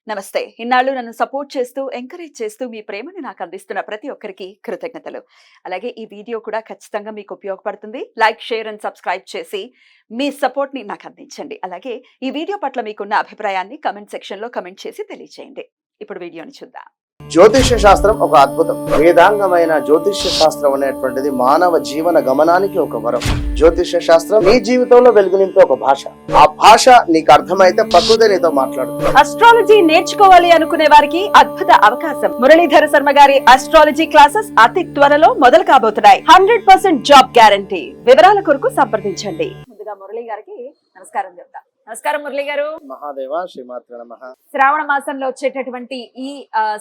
నమస్తే. ఇన్నాళ్ళు నన్ను సపోర్ట్ చేస్తూ, ఎంకరేజ్ చేస్తూ మీ ప్రేమను నాకు అందిస్తున్న ప్రతి ఒక్కరికి కృతజ్ఞతలు. అలాగే ఈ వీడియో కూడా ఖచ్చితంగా మీకు ఉపయోగపడుతుంది. లైక్, షేర్ అండ్ సబ్స్క్రైబ్ చేసి మీ సపోర్ట్‌ని నాకు అందించండి. అలాగే ఈ వీడియో పట్ల మీకున్న అభిప్రాయాన్ని కామెంట్ సెక్షన్‌లో కామెంట్ చేసి తెలియజేయండి. ఇప్పుడు వీడియోని చూద్దాం. జ్యోతిష్య శాస్త్రం ఒక అద్భుతం. వేదాంగమైన జ్యోతిష్య శాస్త్రం అనేటువంటిది మానవ జీవన గమనానికి ఒక వరం. జ్యోతిష్య శాస్త్రం నీ జీవితంలో వెలుగునింపే ఒక భాష. ఆ భాష నీకు అర్థమైతే ప్రకృతి నీతో మాట్లాడుతుంది. అస్ట్రాలజీ నేర్చుకోవాలి అనుకునే వారికి అద్భుత అవకాశం. మురళీధర శర్మ గారి అస్ట్రాలజీ క్లాసెస్ అతి త్వరలో మొదలు కాబోతున్నాయి. 100% జాబ్ గ్యారంటీ. వివరాల కొరకు సంప్రదించండి. ముందుగా మురళి గారికి నమస్కారం చెప్తా. నమస్కారం మురళి గారు. మహాదేవ శ్రీమాత్రే నమః. శ్రావణ మాసంలో వచ్చేటటువంటి ఈ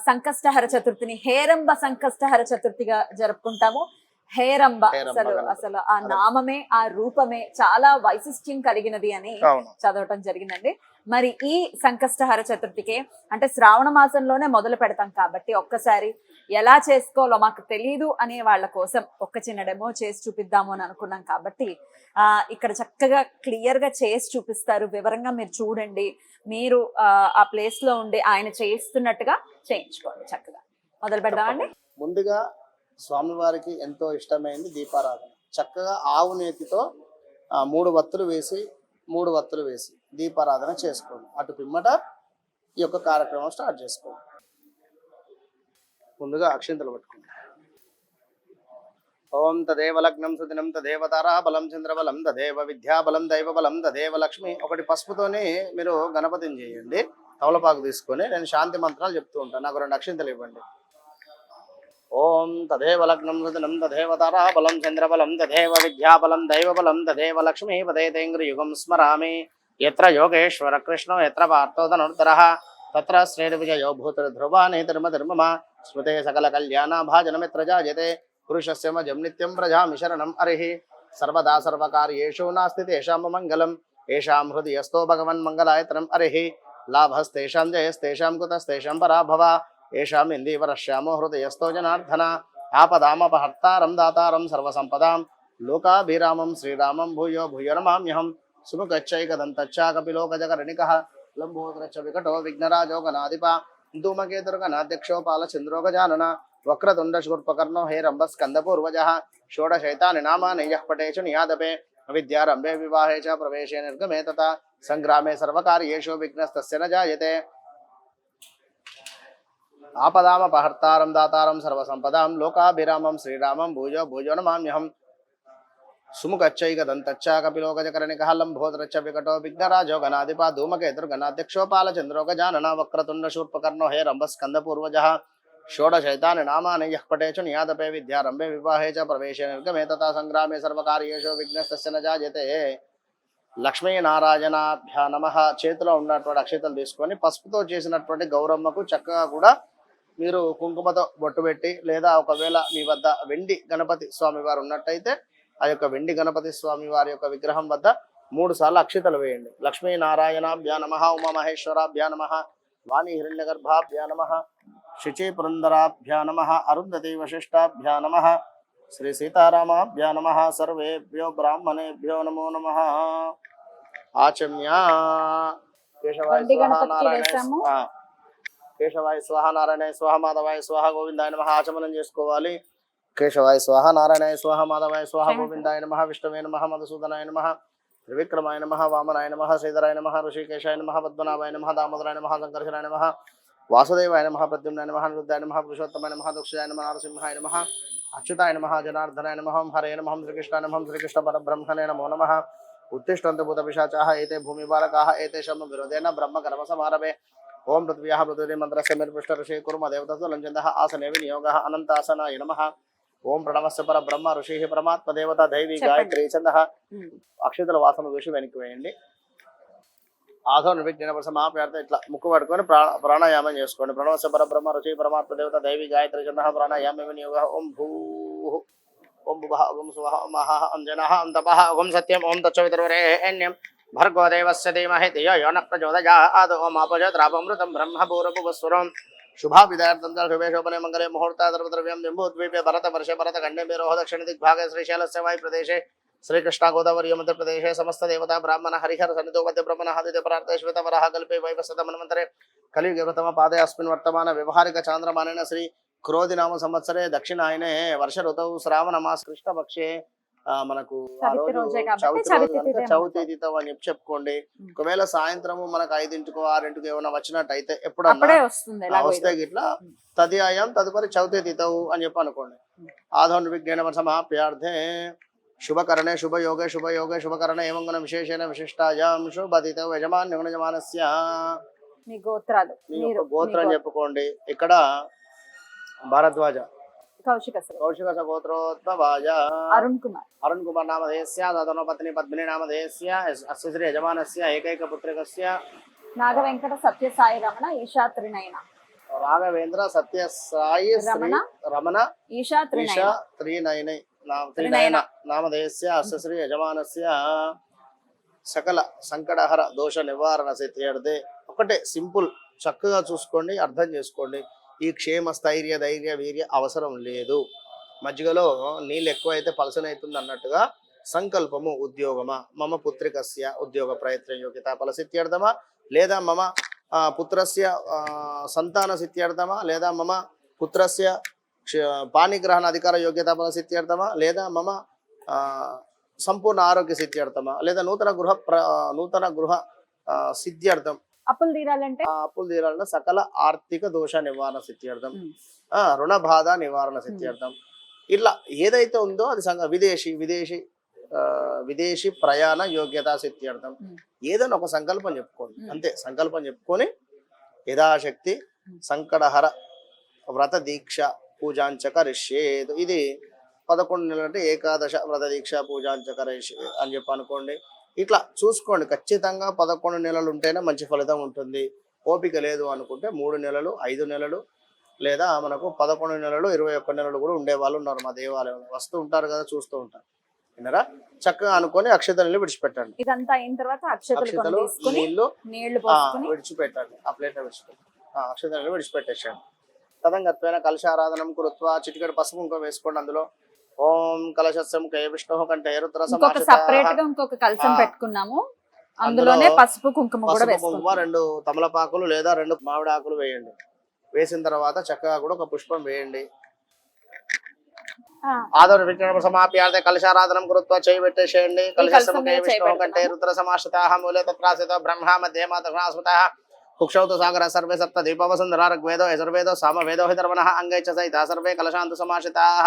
సంకష్టహర చతుర్థిని హేరంబ సంకష్టహర చతుర్థిగా జరుపుకుంటాము. హేరంబ అసలు ఆ నామమే, ఆ రూపమే చాలా వైశిష్ట్యం కలిగినది అని చదవటం జరిగిందండి. మరి ఈ సంకష్టహర చతుర్థికి అంటే శ్రావణ మాసంలోనే మొదలు పెడతాం కాబట్టి ఒక్కసారి ఎలా చేసుకోవాలో మాకు తెలియదు అనే వాళ్ళ కోసం ఒక్క చిన్న డెమో చేసి చూపిద్దాము అని అనుకున్నాం. కాబట్టి ఇక్కడ చక్కగా క్లియర్ గా చేసి చూపిస్తారు. వివరంగా మీరు చూడండి. మీరు ఆ ప్లేస్ లో ఉండి ఆయన చేస్తున్నట్టుగా చేయించుకోండి. చక్కగా మొదలు పెడదామండి. ముందుగా స్వామివారికి ఎంతో ఇష్టమైంది దీపారాధన. చక్కగా ఆవు నేతితో 3 వత్తులు వేసి దీపారాధన చేసుకోండి. అటు పిమ్మట ఈ యొక్క కార్యక్రమం స్టార్ట్ చేసుకోండి. ముందుగా అక్షింతలు పట్టుకోండి. ఓం తదేవ లగ్నం సుదినం తదేవ తారాబలం చంద్రబలం తదేవ విద్యాబలం దైవబలం తదేవ లక్ష్మి. ఒకటి పసుపుతోనే మీరు గణపతిని చేయండి. తమలపాకు తీసుకొని నేను శాంతి మంత్రాలు చెప్తూ ఉంటాను. నాకు 2 అక్షింతలు ఇవ్వండి. ఓం తదేవ లగ్నం సుదినం తదేవ తారాబలం చంద్రబలం తదేవ విద్యాబలం దైవబలం తదేవ లక్ష్మీ పదేతేంద్రయుగం స్మరామి. యత్ర యోగేశ్వర కృష్ణో యత్ర పార్థో ధనుర్ధరః తత్ర శ్రేణివిజయో భూతర్ధ్రువాణి ధర్మధర్మమ స్మృతే సకల కళ్యాణ భాజనమిత్ర జాయతే పురుషస్య మజం నిత్యం ప్రజామి శరణం హరిః. సర్వదా సర్వకార్యేషు నాస్తి తేషాం మంగళం ఏషాం హృదయస్థో భగవన్ మంగళాయతనం హరిః. లాభస్తేషాం జయస్తేషాం కుతస్తేషాం పరాభవ ఏషాం ఇందీవరశ్యామో హృదయస్థో జనార్దన. ఆపదామపహర్తారం దాతారం సర్వసంపదాం లోకాభిరామం శ్రీరామం భూయో భూయో నమామ్యహం. సుముఖచ్చైకదంతచ్చ కపిలోకజకర్ణికః లంబోదరచ్చ వికటో విఘ్నరాజో గణాధిప ధూమకేతుర్గణాధ్యక్షో పాలచంద్రో గజానన వక్రతుండ శూర్పకర్ణో హేరంబ స్కందపూర్వజః. షోడశైతాని నామాని యః పఠేషు నియాదపే విద్యారంభే వివాహే చ ప్రవేశే నిర్గమే తథా సంగ్రామే సర్వకార్యేషు విఘ్నస్తస్య న జాయతే. ఆపదామపహర్తారం దాతారం సర్వసంపదాం లోకాభిరామం శ్రీరామం భూజో భూజో నమామ్యహం. సుముఖచ్చైకదంతచ్చ కపిలోకజకర్ణికః లంబోదరచ్చ వికటో విఘ్నరాజో గణాధిప ధూమకేతుర్గణాధ్యక్షో పాలచంద్రో గజానన వక్రతుండ శూర్పకర్ణో హేరంబ స్కందపూర్వజః. షోడశైతాని నామాని యః పఠేషు నియాదపే విద్యారంభే వివాహే చ ప్రవేశే నిర్గమే తథా సంగ్రామే సర్వకార్యేషు విఘ్నస్తస్య న జాయతే. లక్ష్మీనారాయణాభ్యా నమః. చేతిలో ఉన్నటువంటి అక్షతలు తీసుకొని పసుపుతో చేసినటువంటి గౌరమ్మకు చక్కగా కూడా మీరు కుంకుమతో బొట్టు పెట్టి, లేదా ఒకవేళ మీ వద్ద వెండి గణపతి స్వామి వారు ఉన్నట్టయితే ఆ యొక్క వెండి గణపతి స్వామి వారి యొక్క విగ్రహం వద్ద 3 సార్లు అక్షతలు వేయండి. లక్ష్మీనారాయణాభ్యా నమః, ఉమామహేశ్వరాభ్యా నమః, వాణి హిరణ్యగర్భాభ్యా నమః, శుచి పురందరాభ్యా నమః, అరుంధతి వశిష్టాభ్యా నమః, శ్రీ సీతారామాభ్యా నమః. సర్వేభ్యో బ్రాహ్మణేభ్యో నమో నమః. ఆచమ్య కేశవాయ స్వాహ నారాయణ కేశవాయ స్వాహ నారాయణ స్వాహ మాధవాయ స్వాహ గోవిందాయ నమః. ఆచమనం చేసుకోవాలి. కేశవాయ స్వాహ నారాయణాయ స్వాహ మాధవాయ స్వాహ గోవిందాయ నమః. విష్ణువే నమః, మధుసూదనాయ నమః, త్రివిక్రమాయ నమః, వామనాయ నమః, శ్రీధరాయ నమః, ఋషికేశాయ నమః, పద్మనాభాయ నమః, దామోదరాయ నమః, సంకర్షణాయ నమః, వాసుదేవాయ నమః, ప్రద్యుమ్నాయ నమః, నిరుద్ధాయ నమః, పురుషోత్తమాయ నమః, దక్షాయ నమః, నరసింహాయ నమః, అచ్యుతాయ నమః, జనార్దనాయ నమః, హరే నమః, శ్రీకృష్ణాయ నమః, శ్రీకృష్ణ పరబ్రహ్మణే నమో నమః. ఉత్తిష్టంతు భూతపిశాచాః ఏతే భూమిబాలకాః ఏతేషాం విరోధేన బ్రహ్మకర్మ సమారభే. ఓం పృథ్వ్యాః పృథివీ మంత్రస్య మేర్పృష్ఠ ఋషి కుర్మ దేవతస్సు లంచందః ఆసనే వినియోగః అనంతాసనాయ నమః. ఓం ప్రణవస్య పరబ్రహ్మ ఋషి పరమాత్మ దేవత దైవీ గాయత్రీ ఛందః. అక్షతల వాసన చూసి వెనక్కి వేయండి. ఆసన నిర్విఘ్న సమాప్యార్థ ఇట్లా ముక్కు పట్టుకొని ప్రాణాయామం చేసుకోండి. ప్రణవస్య పరబ్రహ్మ ఋషి పరమాత్మ దేవత దైవీ గాయత్రీ ఛందః ప్రాణాయామ వినియోగః. ఓం భూః ఓం భువః ఓం సువః ఓం మహః ఓం జనః ఓం తపః ఓం సత్యం ఓం తత్సవితుర్వరేణ్యం భర్గో దేవస్య ధీమహి ధియో యో నః ప్రచోదయాత్. ఓం ఆపజోత్రాపమృతం బ్రహ్మభూరభువస్వరం శుభాభిదార్థం శుభే శోభనే మంగళే ముహూర్త ద్రవ్యం జంబూద్వీపే భరత వర్షే భరత ఖండే మేరోహ దక్షిణ దిగ్భాగే శ్రీశైలస్య వాయు ప్రదేశే శ్రీకృష్ణ గోదావరి మధ్య ప్రదేశే సమస్త దేవతా బ్రాహ్మణ హరిహర సన్నిధో మధ్య బ్రహ్మణ ఆదిత్య పరార్థ శ్వేత వరాహ కల్పే వైవస్వత మన్వంతరే కలియుగ ప్రథమ పాదే అస్మిన్ వర్తమాన వ్యవహారిక చాంద్రమానేన శ్రీ క్రోధి నామ సంవత్సరే దక్షిణాయనే వర్ష ఋతువు శ్రావణ మాస కృష్ణపక్షే మనకు ఆ చవితి రోజు రోజే కాబట్టి చవితి రోజు చవితి కనుక తిథి చవితి అన్నమాట. తిథి అని చెప్పి చెప్పుకోండి. ఉమ్. ఒకవేళ సాయంత్రము మనకు 5ంటికో 6ంటికో ఏమైనా వచ్చినట్టయితే ఎప్పుడన్నా అప్పుడే వస్తుంది ఎలాగో వస్తే ఇది. గిట్లా ఉమ్. తదియాయం తదుపరి చవితి తిథవు అని చెప్పి అనుకోండి. ఉమ్. ఆధౌన్ విజ్ఞాన సమాప్యార్థే శుభకరణే శుభయోగే శుభయోగే శుభకరణే ఏవం గుణ విశేషేణ విశిష్టాయాం శుభతిథౌ యజమాన్య గుణజమానస్య. మీ గోత్రాలు మీ మీరు యొక్క గోత్రం మీ చెప్పుకోండి. ఇక్కడ భారద్వాజ కౌశిక కౌశిక గోత్రోద్భవాజ అరుణ్ కుమార్ అరుణ్ కుమార్ నామధేయస్య తదను పత్ని పద్మిని నామధేయస్య అస్య శ్రీ యజమానస్య ఏకైక పుత్రికస్య నాగవెంకట సత్య సాయి రమణ ఈశా త్రినయన రాఘవేంద్ర సత్య సాయి శ్రీ రమణ ఈశా ఈశా త్రినయన త్రినయన నామధేయస్య అస్య శ్రీ యజమానస్య సకల సంకటహర దోష నివారణ సిద్ధ్యర్థే. ఒకటే సింపుల్, చక్కగా చూసుకోండి, అర్థం చేసుకోండి. ఈ క్షేమ స్థైర్య ధైర్య వీర్య అవసరం లేదు. మజ్జిగలో నీళ్ళు ఎక్కువైతే పలసనవుతుంది అన్నట్టుగా సంకల్పము ఉద్యోగమా మమ పుత్రికస్య ఉద్యోగ ప్రయత్న యోగ్యత ఫలసిత్యర్థమా లేదా మమ పుత్రస్య సంతాన సిత్యర్థమా లేదా మమ పుత్రస్య పాణిగ్రహణ అధికార యోగ్యత ఫలసిత్యర్థమా లేదా మమ సంపూర్ణ ఆరోగ్య సిద్ధ్యర్థమా లేదా నూతన గృహ సిద్ధ్యర్థం. అప్పులు తీరాలంటే అప్పులు తీరాలంటే సకల ఆర్థిక దోష నివారణ సిద్ధ్యర్థం, ఉమ్. రుణ బాధ నివారణ సిద్ధ్యర్థం. ఇట్లా ఏదైతే ఉందో అది విదేశీ ప్రయాణ యోగ్యత సిద్ధ్యర్థం. ఏదైనా ఒక సంకల్పం చెప్పుకోండి, అంతే. సంకల్పం చెప్పుకొని యథాశక్తి సంకటహర వ్రత దీక్ష పూజాంచక రిష్యేదు. ఇది 11 నెలలు అంటే ఏకాదశ వ్రత దీక్ష పూజాంచక రిష్యే అని చెప్పి అనుకోండి. ఇట్లా చూసుకోండి. ఖచ్చితంగా 11 నెలలు ఉంటేనే మంచి ఫలితం ఉంటుంది. ఓపిక లేదు అనుకుంటే 3 నెలలు 5 నెలలు లేదా మనకు 11 నెలలు 21 నెలలు కూడా ఉండే వాళ్ళు ఉన్నారు. మా దేవాలయంలో వస్తూ ఉంటారు కదా, చూస్తూ ఉంటారు. విన్నారా? చక్కగా అనుకొని అక్షతల్ని విడిచిపెట్టండి. ఇదంతా అయిన తర్వాత అక్షతలు నీళ్లు పోసుకొని విడిచిపెట్టండి. ఆ ప్లేట్ విడిచిపెట్టండి. అక్షతల్ని విడిచిపెట్టేసండి. తదంగత్వేన కలశారాధనం కృత్వా చిటికెడు పసుపు కుంకుమ వేసుకోండి. అందులో ఓం కలశస్యం కే విష్ణు కంటే రుద్ర ఇంకొక సపరేట్ గా ఇంకొక కలశం పెట్టుకున్నాము. అందులోనే పసుపు కుంకుమ కూడా వేసుకుంటాం. 2 తమలపాకులు లేదా 2 మామిడి ఆకులు వేయండి. వేసిన తర్వాత చక్కగా కూడా ఒక పుష్పం వేయండి. ఆదర విజ్ఞాన సమాప్యార్థే కలశారాధనం కృత్వా చేయి పెట్టేసేయండి. కలశస్యం కే విష్ణు కంటే రుద్ర సమాశ్రితాః మూలే తత్రాసితో బ్రహ్మ మధ్య మాతృస్మృతః కుక్షౌతు సాగర సర్వే సప్త దీపవసుందర ఋగ్వేదో యజుర్వేదో సామవేదో హిధర్వణః అంగై చ సహితా సర్వే కలశాంతు సమాశ్రితాః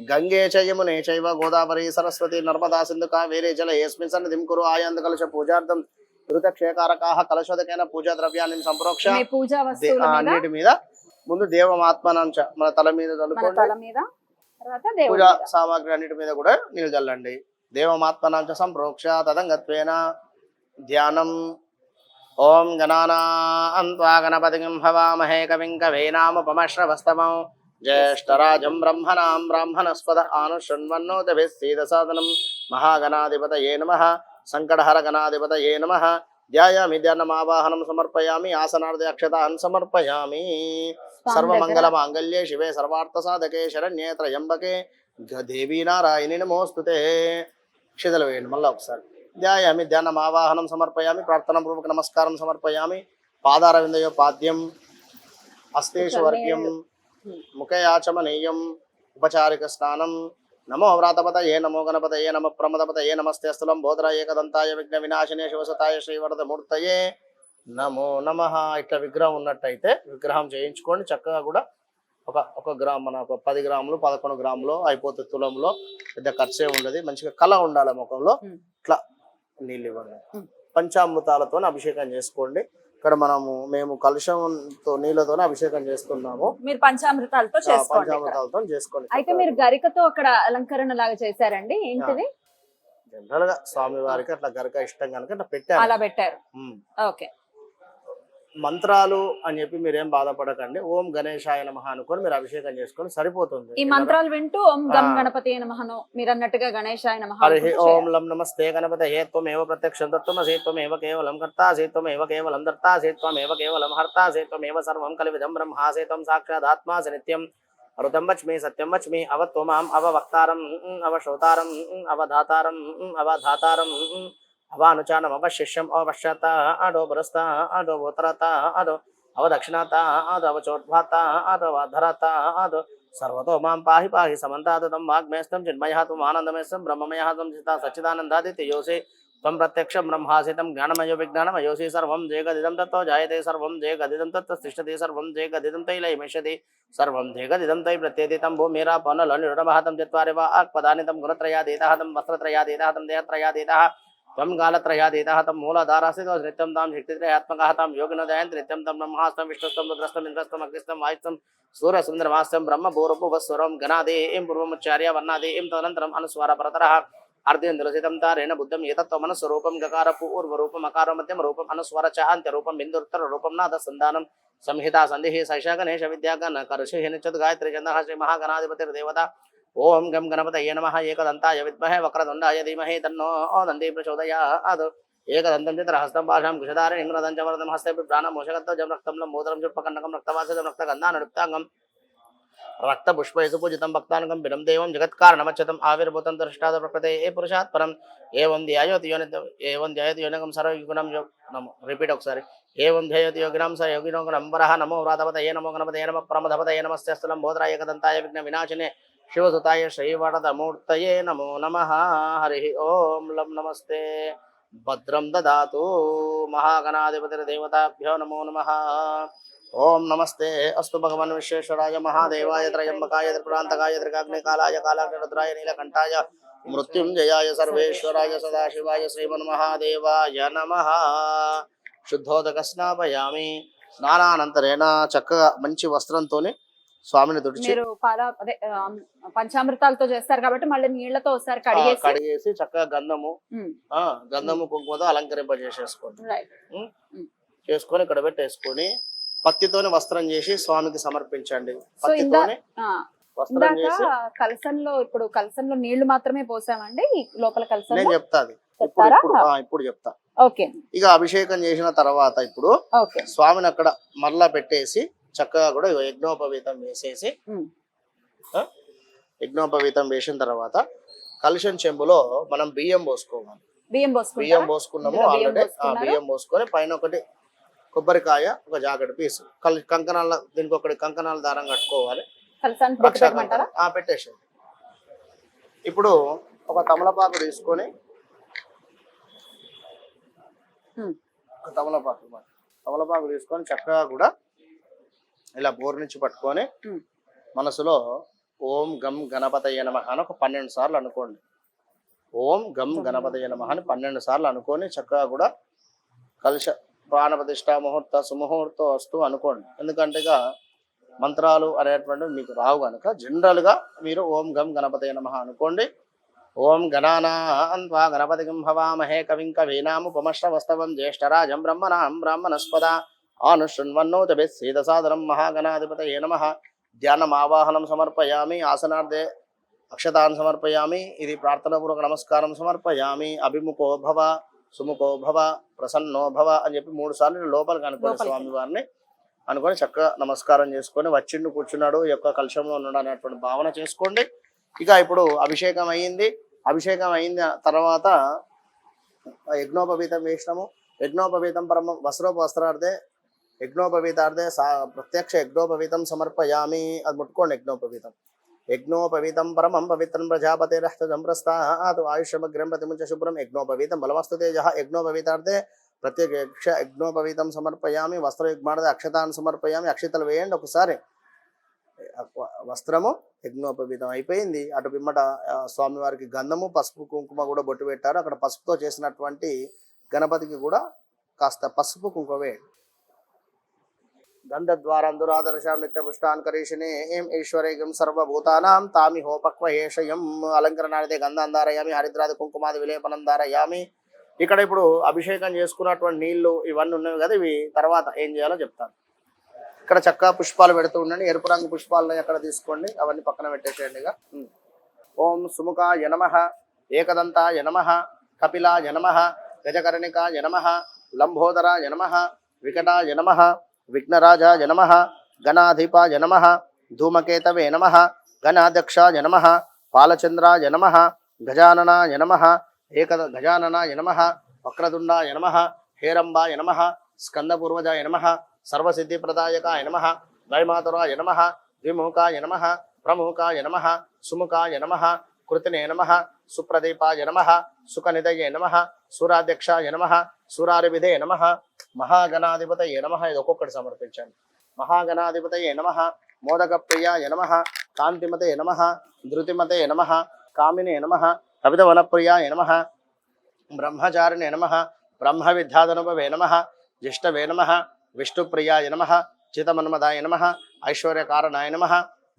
గంగే చ యమునే చైవ గోదావరి సరస్వతి నర్మదా సింధు కావేరీ జల యస్మిన్ సన్నిధిం కురు ఆయంత కలశ పూజార్థం ఋతక్షేకారకాః కలశోదకేన పూజా ద్రవ్యాన్ని సంప్రోక్ష. మీ పూజా వస్తువుల అన్నిటి మీద ముందు దేవమాత్మనంచ మన తల మీద మన చల్లుకోండి. తల మీద, తర్వాత దేవుడి పూజా మీద. సామాగ్రి అన్నిటి మీద కూడా నీళ్ళు చల్లండి. దేవమాత్మనంచ సంప్రోక్ష తదంగత్వేన ధ్యానం. ఓం గణానాం త్వా గణపతిం హవామహే కవిం కవీనాముపమశ్రవస్తమం జ్యేష్ఠరాజం బ్రహ్మణాం బ్రాహ్మణస్పద ఆనుశృణ్వన్నోతిభిः సీదసాదనం. మహాగణాధిపతయే నమః. సంకటహర గణాధిపతయే నమః. ధ్యాయామి ధ్యానమావాహనం సమర్పయామి. ఆసనార్థ అక్షతాన్ సమర్పయామి. సర్వమంగళ మాంగళ్యే శివే సర్వార్థ సాధకే శరణ్యే త్రయంబకే దేవీ నారాయణి నమోస్తుతే. అక్షతలు వేయండి మళ్ళీ ఒకసారి. ధ్యాయామి ధ్యానమావాహనం సమర్పయామి. ప్రార్థనాపూర్వక నమస్కారం సమర్పయామి. పాదారవిందయో పాద్యం హస్తేషు వర్గ్యం ముఖయాచమనీయం ఉపచారిక స్నానం. నమో వ్రాతపతయే నమో గణపతయే నమ ప్రమదపతయే నమస్తే స్థూలం బోధర ఏకదంతాయ విఘ్న వినాశినే శివసుతాయ శ్రీవరద మూర్తయే నమో నమః. ఇట్లా విగ్రహం ఉన్నట్టయితే విగ్రహం చేయించుకోండి. చక్కగా కూడా ఒక గ్రామ్ మన 10 గ్రాములు 11 గ్రాములు అయిపోతుంది. తులంలో పెద్ద ఖర్చే ఉండదు. మంచిగా కళ ఉండాలి ముఖంలో. ఇట్లా నీళ్ళు ఇవ్వండి. పంచామృతాలతో అభిషేకం చేసుకోండి. ఇక్కడ మేము కలుషంతో నీళ్ళతో అభిషేకం చేస్తున్నాము. మీరు పంచామృతాలతో చేసుకోండి. పంచామృతాలతో చేసుకోండి. అయితే మీరు గరికతో అక్కడ అలంకరణ లాగా చేశారండి, ఏంటిది? జనరల్ గా స్వామి వారికి అట్లా గరిక ఇష్టం కనుక అట్లా పెట్టారు. అలా పెట్టారు. ఓకే. మంత్రాలు అని చెప్పి మీరేం బాధపడకండి. ఓం గణేశాయ నమః అనుకొని మీరు అభిషేకం చేసుకొని సరిపోతుంది. ఈ మంత్రాలు వింటూ ఓం గం గణపతి నమఃను మీరు అన్నట్టుగా గణేశాయ నమః. హరి ఓం లం నమస్తే గణపతయే త్వమేవ ప్రత్యక్షం తత్వమసి త్వమేవ కేవలం కర్తాసి త్వమేవ కేవలం దర్తాసి త్వమేవ కేవలం హర్తాసి త్వమేవ సర్వం కలివిదం బ్రహ్మాసి త్వం సాక్షాదాత్మాసి నిత్యం అరుతం వచ్మి సత్యం వచ్మి అవత్వమాం అవవక్తారం అవశ్రోతారం అవధాతారం అవధాతారం అవానుచానం అవశిష్యం అవశ్యత అడో పురస్త అడో ఉత్తరత అడో అవదక్షిణాతాద్ అవచోద్భాతాద్ అవధరతాద్ సర్వతో మాం పాహి పాహి సమంతాదం వాగ్మేస్తం చిన్మయః ఆనందమేస్తం బ్రహ్మమయః త్వం సచ్చిదానందాదిత్యోసి త్వం ప్రత్యక్షం బ్రహ్మాసితం జ్ఞానమయో విజ్ఞానమయోసి సర్వం జయగదిదం తత్తో జాయతే సర్వం జయగదిదం తత్తో తిష్టతి సర్వం జయగదిదం తైలయమిషతి సర్వం జయగదిదం తై ప్రత్యేదితం భూమిరాపనలనిరుడమహతం చత్వారి వా ఆక్పదానితం గుణత్రయాదీతహతం వస్త్రత్రయాదీతహతం దేహత్రయాదీతః త్వం కాలత్రయాదీతః తం మూలధారాసితో నిత్యం తాం శక్తిత్రయాత్మకః తాం యోగినో దయంతి నిత్యం తం బ్రహ్మాస్తం విష్ణుస్తం రుద్రస్తం ఇంద్రస్తం అగ్నిస్తం వాయుస్తం సూర్యసుందరమాస్తం బ్రహ్మ భూరూపస్వరం గణాదేం పూర్వముచ్చార్య వర్ణాదేం తదనంతరం అనుస్వార పరతరః అర్ధేంద్రసితం తారేణ బుద్ధం ఏతత్వమనస్వరూపం గకార పూర్వరూపం అకార మధ్యమ రూపం అనుస్వర చ అంత్యరూపం బిందుత్తర రూపం నాద సంధానం సంహితా సంధిః సైషా గణేశ విద్యాగణ కరుషి నిత్యత్ గాయత్రి చందః శ్రీ మహాగణాధిపతిర్దేవత ఓం గం గణపతయే నమః ఏకదంతాయ విద్మహే వక్రతుండాయ ధీమహి తన్నో దంతి ప్రచోదయాత్ ఏకదంతం చిత్రహస్తం భాషాం కుశధారి ఇంద్రదం చ వరదం హస్తే ప్రాణం మోషగత్తం జం రక్తం మూత్రం చుట్పకండకం రక్తవాసజం రక్తగంధానుక్తాంగం రక్త పుష్పేసు పూజితం భక్తానుగం బిడం దేవం జగత్కారణమచ్చతం ఆవిర్భూతం దృష్టాద ప్రకృతే ఏ పురుషాత్ పరం ఏవం ధ్యాయతి యోనిగం సర్వగుణం రిపీట్ ఒకసారి ఏవం ధ్యాయతి యోగినం స యోగినో నంబరః నమో వ్రాతపతయే నమో గణపతయే నమః ప్రమదపతయే నమస్తేస్తులం బోధరాయ ఏకదంతాయ విఘ్న వినాశినే శివసుతాయ శ్రీవరదమూర్తయే నమో నమః హరి ఓం లం నమస్తే భద్రం దదాతు మహాగణాధిపతిర్దేవతాభ్యో నమో నమః ఓం నమస్తే అస్తు భగవన్ విశ్వేశ్వరాయ మహాదేవాయ త్రయంబకాయ త్రిపురాంతకాయ త్రికాగ్నికాలాయ కాలాగ్నిరుద్రాయ నీలకంఠాయ మృత్యుంజయాయ సర్వేశ్వరాయ సదాశివాయ శ్రీమన్మహాదేవాయ నమః శుద్ధోదక స్నాపయామి స్నానానంతరేణ చక్కగా మంచి వస్త్రంతోనే స్వామిని తుడిచి మీరు అదే పంచామృతాలతో చేస్తారు కాబట్టి మళ్ళీ నీళ్లతో ఒకసారి కడిగేసి కడిగేసి చక్కగా గంధము కుంకుమతో అలంకరింపజేసేసుకోండి. చేసుకొని ఇక్కడ పెట్టేసుకొని పత్తితోని వస్త్రం చేసి స్వామికి సమర్పించండి. పత్తితోని వస్త్రం చేసి కలసంలో ఇప్పుడు కలసంలో నీళ్లు మాత్రమే పోసామండి లోపల కలసం నేను చెప్తాది ఇప్పుడు చెప్తా. ఓకే. ఇక అభిషేకం చేసిన తర్వాత ఇప్పుడు స్వామిని అక్కడ మరలా పెట్టేసి చక్కగా కూడా యజ్ఞోపవీతం వేసేసి యజ్ఞోపవీతం వేసిన తర్వాత కలశం చెంబులో మనం బియ్యం పోసుకోవాలి. బియ్యం పోసుకున్నాము ఆల్రెడీ. బియ్యం పోసుకొని పైన ఒకటి కొబ్బరికాయ ఒక జాకెట్ పీస్ కంకణాల దీనికి ఒకటి కంకణాల దారం కట్టుకోవాలి. పెట్టేసేది. ఇప్పుడు ఒక తమలపాకు తీసుకొని తమలపాకు తీసుకొని చక్కగా కూడా ఇలా బోర్ నుంచి పట్టుకొని మనసులో ఓం గం గణపతయ నమః అని ఒక 12 సార్లు అనుకోండి. ఓం గం గణపతయ నమః అని 12 సార్లు అనుకొని చక్కగా కూడా కలశ ప్రాణప్రతిష్ఠ ముహూర్త సుముహూర్తం వస్తూ అనుకోండి. ఎందుకంటే ఇక మంత్రాలు అనేటువంటివి మీకు రావు కనుక జనరల్ గా మీరు ఓం గం గణపతయ నమః అనుకోండి. ఓం గణానాం త్వా గణపతిం హవామహే కవిం కవీనాముపమశ్రవస్తవం జ్యేష్ఠరాజం బ్రహ్మణస్పద ఆనుశృణ్వన్నోతభిస్సీదసాదరం మహాగణాధిపతయే నమః. ధ్యానమావాహనం సమర్పయామి. ఆసనార్థే అక్షతాన్ సమర్పయామి. ఇది ప్రార్థనాపూర్వక నమస్కారం సమర్పయామి. అభిముఖో భవ, సుముఖో భవ, ప్రసన్నో భవ అని చెప్పి 3 సార్లు లోపలికి అనుకోండి. స్వామి వారిని అనుకొని చక్కగా నమస్కారం చేసుకొని వచ్చిండు కూర్చున్నాడు ఈ యొక్క కలశంలో ఉన్నాడు అనేటువంటి భావన చేసుకోండి. ఇక ఇప్పుడు అభిషేకం అయ్యింది. అభిషేకం అయిన తర్వాత యజ్ఞోపవీతం వేసినాము. యజ్ఞోపవీతం పరమ వస్త్రార్థే యజ్ఞోపవీతార్థే ప్రత్యక్ష యజ్ఞోపవీతం సమర్పయామి. అది ముట్టుకోండి. యజ్ఞోపవీతం పరమం పవిత్రం ప్రజాపతిరహ్తం ప్రస్థాత్ ఆయుష్యమగ్రం ప్రతిముంచ శుభ్రం యజ్ఞోపవీతం బలమస్తు తేజ. యజ్ఞోపవీతార్థే ప్రత్యక్ష యజ్ఞోపవీతం సమర్పయామి. వస్త్రయుగ్మార్థే అక్షతాన్ని సమర్పయామి. అక్షతలు వేయండి ఒకసారి. వస్త్రము యజ్ఞోపవీతం అయిపోయింది. అటు పిమ్మట స్వామివారికి గంధము పసుపు కుంకుమ కూడా బొట్టు పెట్టారు. అక్కడ పసుపుతో చేసినటువంటి గణపతికి కూడా కాస్త పసుపు కుంకుమ వేయండి. గంధద్వారం దురాదర్శాం నిత్య పుష్టాన్ కరీషిణే ఏం ఈశ్వరేగం సర్వభూతానాం తామి హోపక్వయేషయం. అలంకరణార్థే గంధం ధారయామి. హరిద్రాది కుంకుమాది విలేపనం ధారయామి. ఇక్కడ ఇప్పుడు అభిషేకం చేసుకున్నటువంటి నీళ్లు ఇవన్నీ ఉన్నవి కదా, ఇవి తర్వాత ఏం చేయాలో చెప్తాను. ఇక్కడ చక్కగా పుష్పాలు పెడుతూ ఉండండి. ఎరుపు రంగు పుష్పాలను ఎక్కడ తీసుకోండి, అవన్నీ పక్కన పెట్టేసేయండి. ఓం సుముఖాయ నమః, ఏకదంతాయ నమః, కపిలాయ నమః, గజకర్ణికాయ నమః, లంబోదరాయ నమః, వికటాయ నమః, విఘ్నరాజాయ నమః, గణాధిపాయ నమః, ధూమకేతవే నమః, గణాధ్యక్షాయ నమః, పాలచంద్రాయ నమః, గజాననాయ నమః, గజాననాయ నమః, వక్రతుండాయ నమః, హేరంబాయ నమః, స్కందపూర్వజాయ నమః, సర్వసిద్ధిప్రదాయకాయ నమః ద్వైమాతురాయ నమః ద్విముఖాయ నమః ప్రముఖాయ నమః సుముఖాయ నమః కృతినే నమః సుప్రదీపాయ నమః సుఖనిధయే నమః సూరాధ్యక్షాయ నమః సూరారివిధే నమః మహాగణాధిపతయే నమః. ఇది ఒక్కొక్కటి సమర్పించండి. మహాగణాధిపతయే నమః మోదక ప్రియాయ నమః కాంతిమతే నమః ధృతిమతే నమః కామినే నమః కవితవనప్రియాయ నమః బ్రహ్మచారిణే నమః బ్రహ్మవిద్యాధనుభవే నమః జ్యేష్ఠవే నమః విష్ణుప్రియాయ నమః చితమన్మదాయ నమః ఐశ్వర్యకారణాయ నమః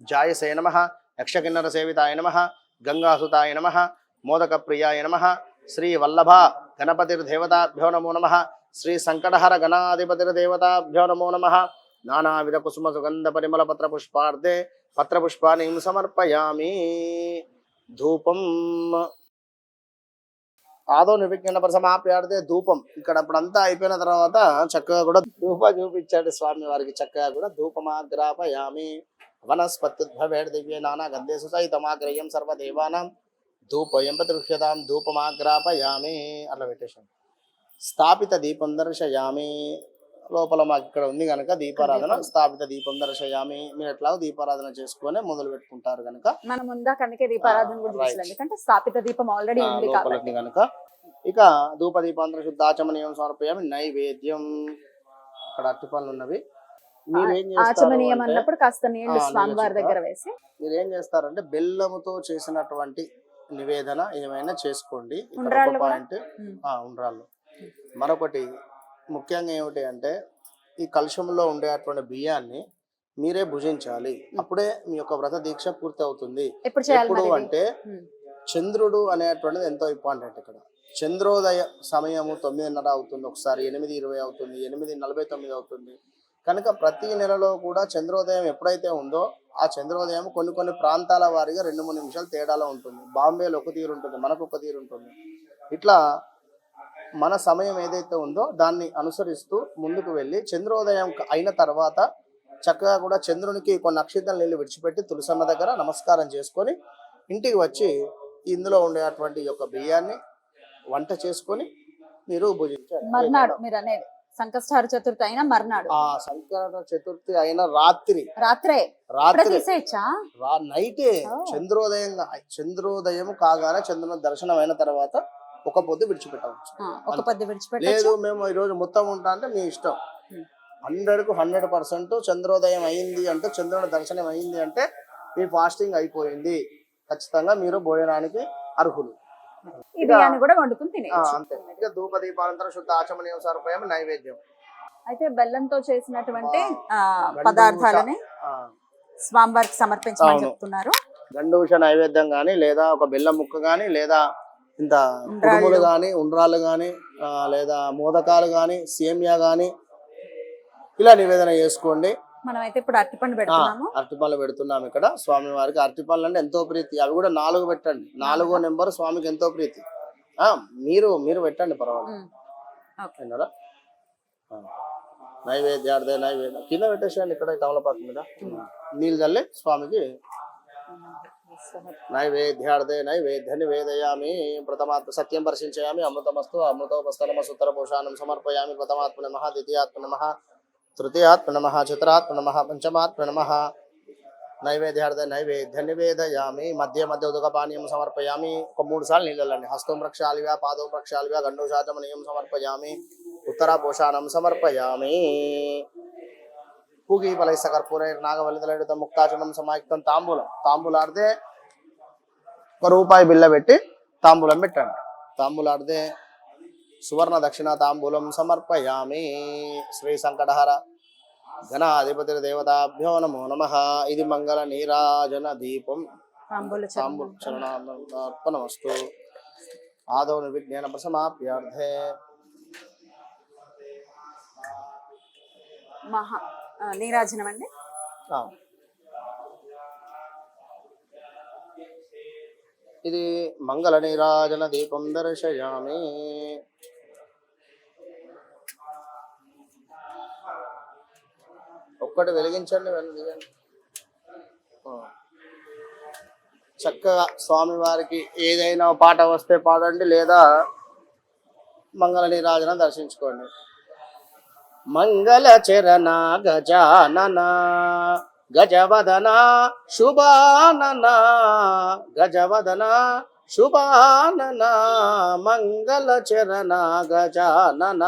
జాయసే నమః యక్షకిన్నర సేవితాయ నమః గంగాసుతాయ నమః మోదకప్రియాయ నమః శ్రీ వల్లభ గణపతిర్దేవతాభ్యో నమో నమః శ్రీ సంకటహర గణాధిపతిర్దేవతాభ్యో నమో నమః నానావిధ కుసుమ సుగంధ పరిమళ పత్ర పుష్పార్ధే పత్ర పుష్పాన్ని సమర్పయామి. ధూపం ఆదో నిర్విఘ్న ప్రసమాప్యాడితే ధూపం. ఇక్కడ అప్పుడంతా అయిపోయిన తర్వాత చక్కగా కూడా ధూప చూపించాడు స్వామి వారికి. చక్కగా కూడా ధూపమాగ్రాపయామి. వనస్పత్యుద్భవేడ్ దివ్య నానా గంధేసు సహితమాగ్రయం సర్వదేవానాం ధూపయం ప్రతిగృహ్యతాం ధూపమాగ్రాపయామి. అట్లా పెట్టేశాం. స్థాపిత దీపం దర్శయామి. లోపల మాకు ఇక్కడ ఉంది కనుక దీపారాధన. స్థాపిత దీపం దర్శయామి. మీరు ఎట్లాగో దీపారాధన చేసుకొని మొదలు పెట్టుకుంటారు కనుక మనం ముందా కనుక దీపారాధన కూడా చేయాలి. ఎందుకంటే స్థాపిత దీపం ఆల్రెడీ ఉంది కాబట్టి కనుక ఇక ధూప దీపాంతర శుద్ధాచమనీయం సమర్పయామి. నైవేద్యం అక్కడ అరటిపళ్ళు ఉన్నవి. మీరేం ఆచమనీయం చేస్తారు అన్నప్పుడు కాస్త నీళ్లు స్వామివారి దగ్గర వేసి మీరేం చేస్తారంటే బెల్లముతో చేసినటువంటి నివేదన ఏమైనా చేసుకోండి. ఇక్కడ ఉండ్రాళ్ళు ఒక కూడా? పాయింట్ ఉండ్రాళ్ళు. మరొకటి ముఖ్యంగా ఏమిటి అంటే ఈ కలుషంలో ఉండేటువంటి బియ్యాన్ని మీరే భుజించాలి. అప్పుడే మీ యొక్క వ్రత దీక్ష పూర్తి అవుతుంది. ఎప్పుడు చేయాలి ఎప్పుడు మరి ఇది? అంటే చంద్రుడు అనేటువంటిది ఎంతో ఇంపార్టెంట్. ఇక్కడ చంద్రోదయ సమయము 9:30 అవుతుంది, ఒకసారి 8:20 అవుతుంది, 8:49 అవుతుంది. కనుక ప్రతి నెలలో కూడా చంద్రోదయం ఎప్పుడైతే ఉందో ఆ చంద్రోదయం కొన్ని ప్రాంతాల వారీగా 2-3 నిమిషాలు తేడాలో ఉంటుంది. బాంబేలో ఒక తీరు ఉంటుంది, మనకు ఒక తీరు ఉంటుంది. ఇట్లా మన సమయం ఏదైతే ఉందో దాన్ని అనుసరిస్తూ ముందుకు వెళ్ళి చంద్రోదయం అయిన తర్వాత చక్కగా కూడా చంద్రునికి కొన్ని అక్షింతల నీళ్ళు విడిచిపెట్టి తులసమ్మ దగ్గర నమస్కారం చేసుకొని ఇంటికి వచ్చి ఇందులో ఉండేటువంటి యొక్క బియ్యాన్ని వంట చేసుకొని మీరు భుజించాలి. మర్నాడు మీరు అనేది సంకష్టహార చతుర్థి అయినా మర్నాడు, ఆ సంకట చతుర్థి అయిన రాత్రి రాత్రే తీసేయచ్చా? నైటే చంద్రోదయం కాగానే చంద్రుని దర్శనం అయిన తర్వాత ఒక పొద్దు విడిచిపెట్టవచ్చు. ఒక పొద్దు విడిచిపెట్టి లేదు మేము ఈ రోజు మొత్తం ఉంటా అంటే మీ ఇష్టం. 100కు 100% చంద్రోదయం అయింది అంటే చంద్రుని దర్శనం అయింది అంటే మీ ఫాస్టింగ్ అయిపోయింది. ఖచ్చితంగా మీరు భోజనానికి అర్హులు. ఈ బియ్యాన్ని కూడా వండుకుని తినేయచ్చు. అంతే. ఇక ధూప దీపానంతరం శుద్ధ ఆచమనీయం సమర్పయామి. నైవేద్యం అయితే బెల్లంతో చేసినటువంటి పదార్థాలని స్వామివారికి సమర్పించమని చెప్తున్నారు. గండూష నైవేద్యం గాని లేదా ఒక బెల్లం ముక్క గాని లేదా ఇంత కుడుములు గాని ఉండ్రాళ్ళు గాని లేదా మోదకాలు గాని సేమియా గాని ఇలా నివేదన చేసుకోండి. మనం అయితే ఇప్పుడు అరటిపండు పెడుతున్నాము. అరటిపళ్ళు పెడుతున్నాం ఇక్కడ స్వామి వారికి. అరటిపళ్ళు అంటే ఎంతో ప్రీతి. అవి కూడా 4 పెట్టండి. 4వ నెంబర్ స్వామికి ఎంతో ప్రీతి. మీరు పెట్టండి పర్వాలేదు. నైవేద్యార్థే నైవేద్యం కింద పెట్టేసేయండి. ఇక్కడ తమలపాకు మీద నీళ్ళు చల్లి స్వామికి నైవేద్యార్థే నైవేద్య నివేదయామి. ప్రథమాత్మ సత్యం పరిశీలించామి. అమృతమస్తు అమృతోపస్తనమసుత్తర పోషానం సమర్పయామి. ప్రథమాత్మ నమః, ద్వితీయాత్మ నమః, తృతీయాత్మ నమః, చతురాత్మ నమః, పంచమాత్మ నమః. నైవేద్యార్థ నైవేద్య నివేదయామి. మధ్య ఉదకపానీయం సమర్పయామి. ఒక 3 సార్లు నీళ్ళండి. హస్తం ప్రక్షాళివ్య, పాదం ప్రక్షాళివ్య, గండోషాచమనీయం సమర్పయామి. ఉత్తర పోషానం సమర్పయామి. పూగి ఫలైస్త కర్పూరై నాగవల్లితలైడుత ముక్తాచనం సమాయుక్తం తాంబూలం. తాంబూలాడితే ₹1 బిల్ల పెట్టి తాంబూలం పెట్టండి. తాంబూలాడితే సువర్ణ దక్షిణ తాంబూలం సమర్పయామి. శ్రీ సంకటహర గణాధిపతి దేవతాభ్యో నమో నమః. ఇది మంగళ నీరాజన దీపం. చరణార్పణమస్తు. ఆదౌ నిర్విఘ్నేన ప్రసమాప్యార్థే. మహా నీరాజనం అండి. ఇది మంగళ నీరాజన దీపం దర్శయామి. ఒక్కటి వెలిగించండి. చక్కగా స్వామి వారికి ఏదైనా పాట వస్తే పాడండి లేదా మంగళ నీరాజన దర్శించుకోండి. మంగళ చరణ గజానన గజవదన శుభానన గజవదన శుభానన మంగళ చరణ గజానన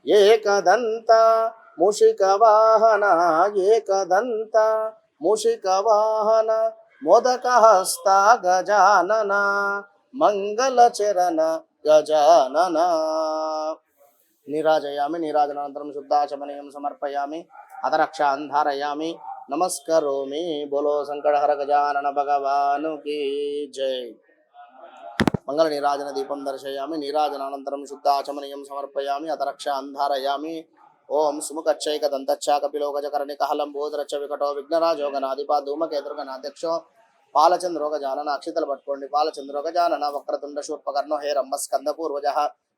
ఏకదంత మూషిక వాహన ఏకదంత మూషిక వాహన మోదక హస్త గజానన మంగళ చరణ గజానన నీరాజయామి నీరాజనానంతరం శుద్ధాచమనీయం సమర్పయామి అతరక్షాన్ ధారయామి నమస్కరోమి బోలో సంకటహర గజానన భగవానుకి జై మంగళ నీరాజన దీపం దర్శయామి నీరాజనానంతరం శుద్ధాచమనీయం సమర్పయామి అతరక్షాన్ ధారయామి ఓం సుముఖచ్చైక దంతచ్చాకపిలో గజకర్ణిక హలంబోధరచ్చ వికటో విఘ్నరాజోగనాధిప ధూమకేతుర్గణాధ్యక్షో పాలచంద్రోగజానన అక్షితలు పట్టుకోండి పాలచంద్రోగజానన వక్రతుండ శూర్పకర్ణో హే రంభ స్కంద పూర్వజ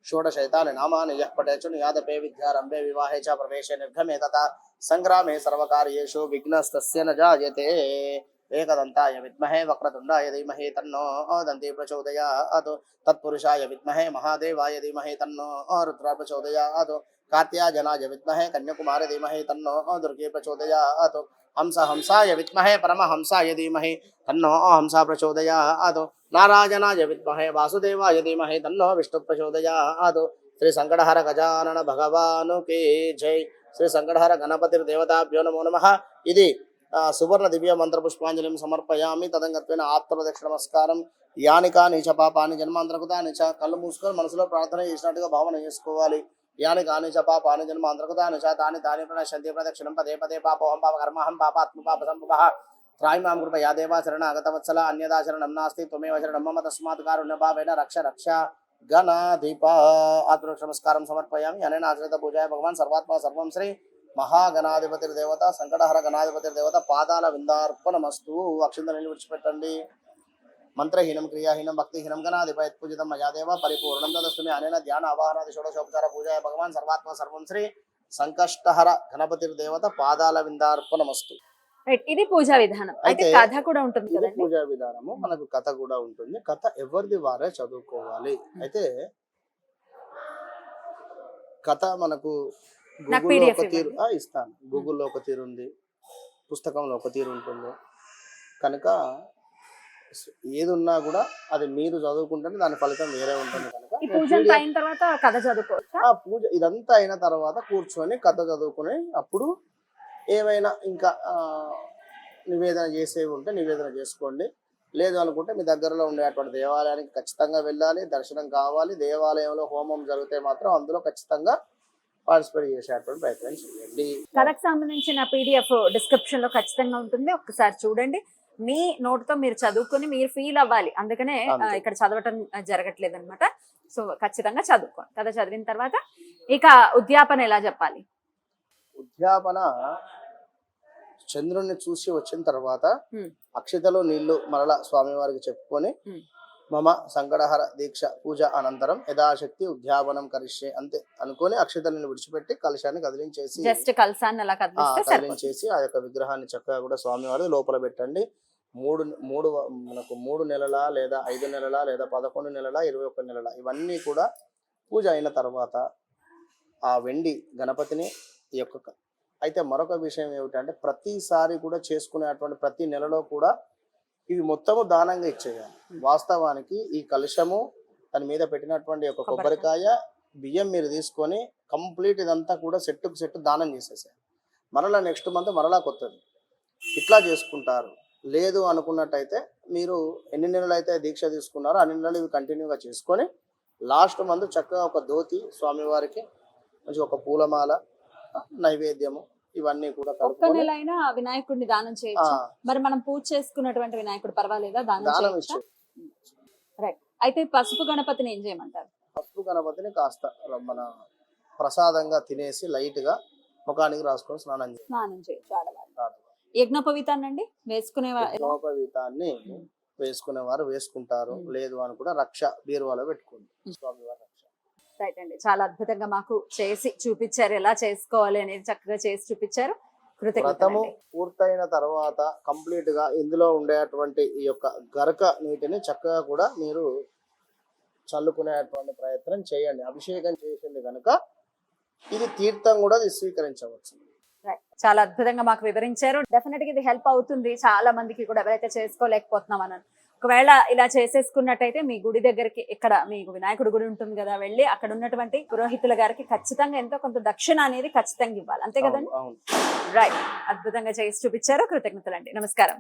షోడశైతాని నామాని యః పఠేచు నియాదపే విద్యారంభే వివాహే చ ప్రవేశే నిర్గమే తథా సంగ్రామే సర్వకార్యేషు విఘ్నస్తస్య న జాయతే ఏకదంతాయ విద్మహే వక్రతుండాయ ధీమహి తన్నో దంతి ప్రచోదయాత్ తత్పురుషాయ విద్మహే మహాదేవాయ ధీమహి తన్నో రుద్ర ప్రచోదయాత్ కార్త్యాజనాయ విద్మహే కన్యాకుమారి ధీమహి తన్నో దుర్గే ప్రచోదయాత్ హంసాయ విద్మహే పరమహంసాయ ధీమహి తన్నో హంస ప్రచోదయాత్ నారాయణాయ విద్మహే వాసుదేవాయ ధీమహి తన్నో విష్ణు ప్రచోదయాత్ శ్రీ సంకటహర గజానన భగవానుకి జై శ్రీ సంకటహర గణపతిర్దేవతాభ్యో నమో నమః ఇది సువర్ణ దివ్య మంత్ర పుష్పాంజలిం సమర్పయామి తదంగత్వేన ఆత్మప్రదక్షిణ నమస్కారం యానికాని చ పాపాని జన్మాంతరకృతాని చ కళ్ళు మూసుకొని మనసులో ప్రార్థన చేసినట్టుగా భావన చేసుకోవాలి యానికాని చ పాపాని జన్మాంతరకృతాని చ తాని తాని ప్రణశ్యంతి ప్రదక్షిణం పదే పదే పాపోహం పాప కర్మహం పాపాత్మ పాప సంభవః త్రాయిమాం కృపయా దేవా శరణాగతవత్సల అన్యదా శరణం నాస్తి త్వమేవ శరణం మమ తస్మాత్ కారుణ్యభావేన రక్ష రక్ష గణాధిప ఆత్మరక్ష నమస్కారం సమర్పయామి అనేన ఆచరిత పూజాయ భగవాన్ సర్వాత్మ సర్వం శ్రీ మహాగణాధిపతిర్దేవత సంకటహర గణాధిపతిర్దేవత పాదాల విందార్పణమస్తు అక్షింతలు విడిచిపెట్టండి మంత్రహీనం క్రియాహీనం భక్తిహీనం గణాధిపతి పూజితం మయాదేవ పరిపూర్ణం తదస్తుమి అనేన ధ్యాన ఆవాహనాది షోడశోపచార పూజాయ భగవాన్ సర్వాత్మ సర్వం శ్రీ సంకష్టహర గణపతిర్దేవత పాదాల విందార్పణమస్తు. ఇది పూజా విధానం. అయితే కథ కూడా ఉంటుంది ఇది పూజా విధానము. మనకు కథ కూడా ఉంటుంది. కథ ఎవరిది వారే చదువుకోవాలి. అయితే కథ మనకు గూగుల్లో ఒక తీరు ఇస్తాను. గూగుల్లో ఒక తీరు ఉంది, పుస్తకంలో ఒక తీరు ఉంటుంది. కనుక ఏది ఉన్నా కూడా అది మీరు చదువుకుంటే దాని ఫలితం వేరే ఉంటుంది. కనుక ఆ పూజ ఇదంతా అయిన తర్వాత కూర్చొని కథ చదువుకుని అప్పుడు ఏమైనా ఇంకా నివేదన చేసేవి ఉంటే నివేదన చేసుకోండి. లేదు అనుకుంటే మీ దగ్గరలో ఉండేటువంటి దేవాలయానికి ఖచ్చితంగా వెళ్ళాలి, దర్శనం కావాలి. దేవాలయంలో హోమం జరిగితే మాత్రం అందులో ఖచ్చితంగా పార్టిసిపేట్ చేసేటువంటి ప్రయత్నం చేయండి. కథకు సంబంధించిన PDF డిస్క్రిప్షన్ లో ఖచ్చితంగా ఉంటుంది, ఒక్కసారి చూడండి. మీ నోటుతో మీరు చదువుకుని మీరు ఫీల్ అవ్వాలి. అందుకనే ఇక్కడ చదవటం జరగట్లేదు అనమాట. సో ఖచ్చితంగా చదువుకోండి. కథ చదివిన తర్వాత ఇక ఉద్యాపన ఎలా చెప్పాలి? ఉద్యాపన చంద్రుణ్ణి చూసి వచ్చిన తర్వాత అక్షతలో నీళ్లు మరలా స్వామివారికి చెప్పుకొని మమ సంకటహర దీక్ష పూజ అనంతరం యథాశక్తి ఉద్యాపనం కరిష్యే అంతే అనుకొని అక్షతలను విడిచిపెట్టి కలశాన్ని కదిలించేసి కదిలించేసి ఆ యొక్క విగ్రహాన్ని చక్కగా కూడా స్వామివారి లోపల పెట్టండి. మనకు 3 నెలల లేదా 5 నెలల లేదా 11 నెలల 21 నెలల ఇవన్నీ కూడా పూజ అయిన తర్వాత ఆ వెండి గణపతిని ఈ యొక్క అయితే మరొక విషయం ఏమిటంటే ప్రతిసారి కూడా చేసుకునేటువంటి ప్రతి నెలలో కూడా ఇవి మొత్తము దానంగా ఇచ్చేయాలి. వాస్తవానికి ఈ కలశము దాని మీద పెట్టినటువంటి ఒక కొబ్బరికాయ బియ్యం మీరు తీసుకొని కంప్లీట్ ఇదంతా కూడా సెట్టుకు సెట్ దానం చేసేసారు. మరలా నెక్స్ట్ మంత్ మరలా కొత్తది ఇట్లా చేసుకుంటారు. లేదు అనుకున్నట్టయితే మీరు ఎన్ని నెలలు అయితే దీక్ష తీసుకున్నారో అన్ని నెలలు ఇవి కంటిన్యూగా చేసుకొని లాస్ట్ మంత్ చక్కగా ఒక ధోతి స్వామివారికి మంచి ఒక పూలమాల నైవేద్యము ఇవన్నీ కూడా వినాయకుడిని దానం చేయొచ్చు. మరి మనం పూజ చేసుకున్నటువంటి వినాయకుడు పర్వాలేదా దానం చేయొచ్చు? రైట్. అయితే పసుపు గణపతిని ఏం చేయమంటారు? పసుపు గణపతిని కాస్త మన ప్రసాదంగా తినేసి లైట్ గా ముఖానికి రాసుకొని స్నానం చేయొచ్చు ఆడవాళ్ళు. యజ్ఞోపవీతాన్ని యజ్ఞోపవీతాన్ని వేసుకునేవారు వేసుకుంటారు. లేదు అని కూడా రక్ష బీరువాలో పెట్టుకోండి. స్వామివారి రక్ష. రైట్ అండి, చాలా అద్భుతంగా మాకు చేసి చూపించారు. ఎలా చేసుకోవాలి అనేది చక్కగా చేసి చూపించారు. వ్రతము పూర్తయిన తర్వాత కంప్లీట్ గా ఇందులో ఉండేటువంటి ఈ యొక్క గరక నీటిని చక్కగా కూడా మీరు చల్లుకునేటువంటి ప్రయత్నం చేయండి. అభిషేకం చేసింది కనుక ఇది తీర్థం కూడా ఇది స్వీకరించవచ్చు. Right. చాలా అద్భుతంగా మాకు వివరించారు. డెఫినెట్ గా ఇది హెల్ప్ అవుతుంది చాలా మందికి కూడా, ఎవరైతే చేసుకోలేకపోతున్నాం అని. ఒకవేళ ఇలా చేసేసుకున్నట్టయితే మీ గుడి దగ్గరికి, ఇక్కడ మీకు వినాయకుడి గుడి ఉంటుంది కదా, వెళ్ళి అక్కడ ఉన్నటువంటి పురోహితుల గారికి ఖచ్చితంగా ఎంతో కొంత దక్షిణ అనేది ఖచ్చితంగా ఇవ్వాలి, అంతే కదండి? అవును. రైట్, అద్భుతంగా చేసి చూపించారు. కృతజ్ఞతలండి. నమస్కారం.